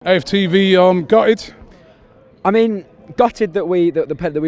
AFTV gutted. I mean, gutted that we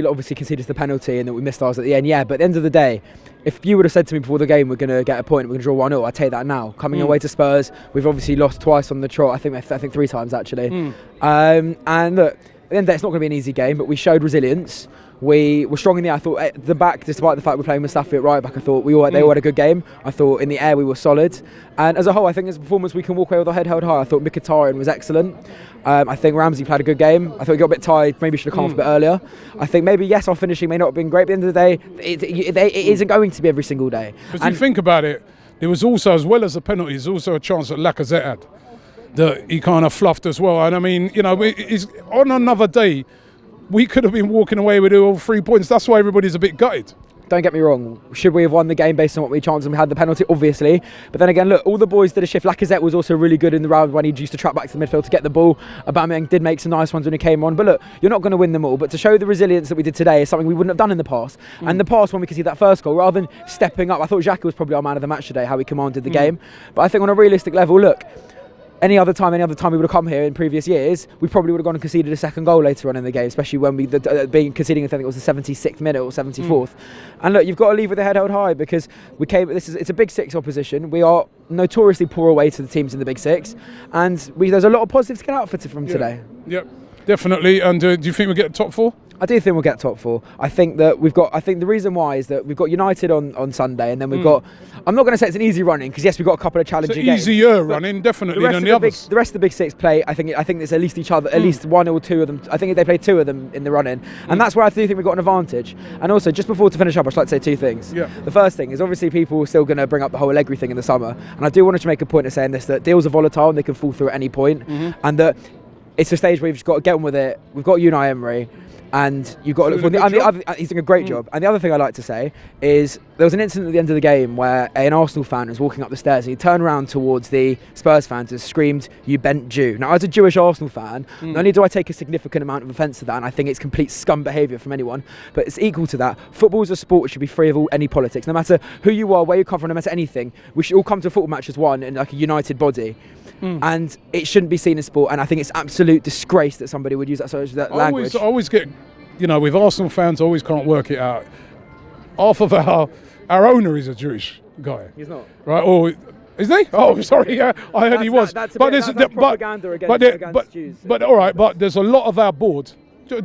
obviously conceded the penalty and that we missed ours at the end. Yeah, but at the end of the day, if you would have said to me before the game we're going to get a point, we're going to draw 1-0, I'd take that now. Coming away to Spurs, we've obviously lost twice on the trot. I think 3 times actually. And look, at the end of the day, it's not going to be an easy game, but we showed resilience. We were strong in the air. I thought at the back, despite the fact we're playing Mustafi at right back, I thought they all had a good game. I thought in the air we were solid. And as a whole, I think as a performance we can walk away with our head held high. I thought Mkhitaryan was excellent. I think Ramsey played a good game. I thought he got a bit tired, maybe should have come off a bit earlier. I think maybe, yes, our finishing may not have been great, but at the end of the day, it isn't going to be every single day. But you think about it, there was also, as well as the penalty, there's also a chance that Lacazette had that he kind of fluffed as well. And I mean, you know, on another day, we could have been walking away with all 3 points. That's why everybody's a bit gutted. Don't get me wrong, should we have won the game based on what we chanced and we had the penalty? Obviously. But then again, look, all the boys did a shift. Lacazette was also really good in the round when he used to track back to the midfield to get the ball. Aubameyang did make some nice ones when he came on. But look, you're not going to win them all. But to show the resilience that we did today is something we wouldn't have done in the past. And in the past, when we could see that first goal, rather than stepping up, I thought Xhaka was probably our man of the match today, how he commanded the game. But I think on a realistic level, look, any other time we would have come here in previous years, we probably would have gone and conceded a second goal later on in the game, especially when we being conceding. I think it was the 76th minute or 74th. And look, you've got to leave with the head held high because it's a Big Six opposition. We are notoriously poor away to the teams in the Big Six, and there's a lot of positives to get out from today. Yep, definitely. And do you think we'll get top 4? I do think we'll get top 4. I think the reason why is that we've got United on Sunday, and then we've got. I'm not going to say it's an easy run-in because yes, we've got a couple of challenging games. It's easier run-in, definitely, than the others. The rest of the Big Six play. I think there's at least each other, at least one or two of them. I think they play 2 of them in the run-in, and that's where I do think we've got an advantage. And also, just before to finish up, I'd like to say 2 things. Yeah. The first thing is obviously people are still going to bring up the whole Allegri thing in the summer, and I do want to make a point of saying this, that deals are volatile and they can fall through at any point, and that it's a stage where you've just got to get on with it. We've got Unai Emery. And you've got to look for he's doing a great job. And the other thing I'd like to say is there was an incident at the end of the game where an Arsenal fan was walking up the stairs and he turned around towards the Spurs fans and screamed, "You bent Jew." Now, as a Jewish Arsenal fan, not only do I take a significant amount of offence to that, and I think it's complete scum behaviour from anyone, but it's equal to that. Football is a sport which should be free of any politics. No matter who you are, where you come from, no matter anything, we should all come to a football match as one in like a united body. And it shouldn't be seen as sport, and I think it's absolute disgrace that somebody would use that language. I always get, with Arsenal fans, I always can't work it out. Half of our owner is a Jewish guy. He's not. Right? Or is he? Oh, sorry. Yeah, I heard he was. That's propaganda against Jews. But all right. But there's a lot of our board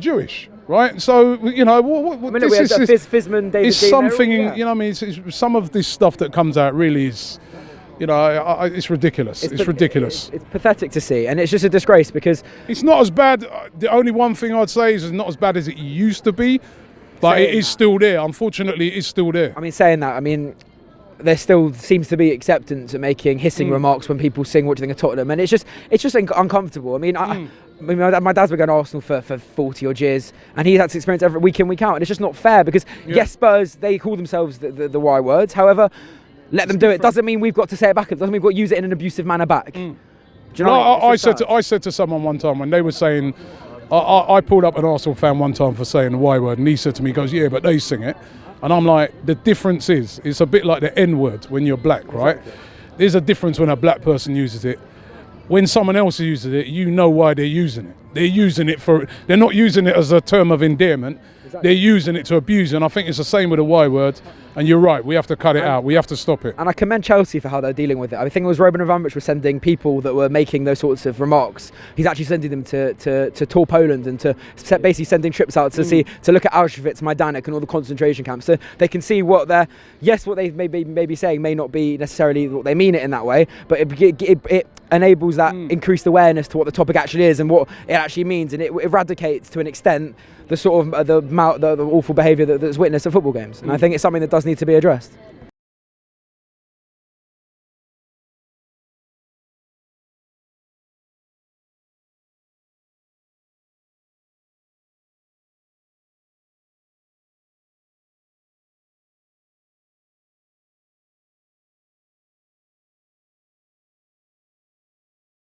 Jewish, right? So Fizman, David it's something. It's some of this stuff that comes out really is. It's ridiculous. It's ridiculous. It's pathetic to see, and it's just a disgrace because it's not as bad. The only one thing I'd say is it's not as bad as it used to be, but it is still there. Unfortunately, it is still there. Saying that, there still seems to be acceptance at making hissing remarks when people sing "What do you think of Tottenham?" and it's just uncomfortable. My dad's been going to Arsenal for 40 odd years, and he's had to experience every week in, week out, and it's just not fair because yes, Spurs, they call themselves the Y words. However, let them do it. Doesn't mean we've got to say it back. It doesn't mean we've got to use it in an abusive manner back. Do you know I said to someone one time when they were saying, I pulled up an Arsenal fan one time for saying the Y word, and he said to me, he goes, "Yeah, but they sing it." And I'm like, the difference is, it's a bit like the N word when you're black, right? Exactly. There's a difference when a black person uses it. When someone else uses it, you know why they're using it. They're not using it as a term of endearment. Exactly. They're using it to abuse, and I think it's the same with the Y word. And you're right, we have to cut it out. We have to stop it. And I commend Chelsea for how they're dealing with it. I think it was Roman Abramovich was sending people that were making those sorts of remarks. He's actually sending them to tour Poland and to basically sending trips out to look at Auschwitz, Majdanek, and all the concentration camps, so they can see what they may be saying may not be necessarily what they mean it in that way, but it enables that increased awareness to what the topic actually is and what it actually means, and it eradicates to an extent the sort of the awful behaviour that's witnessed at football games. And I think it's something that does need to be addressed.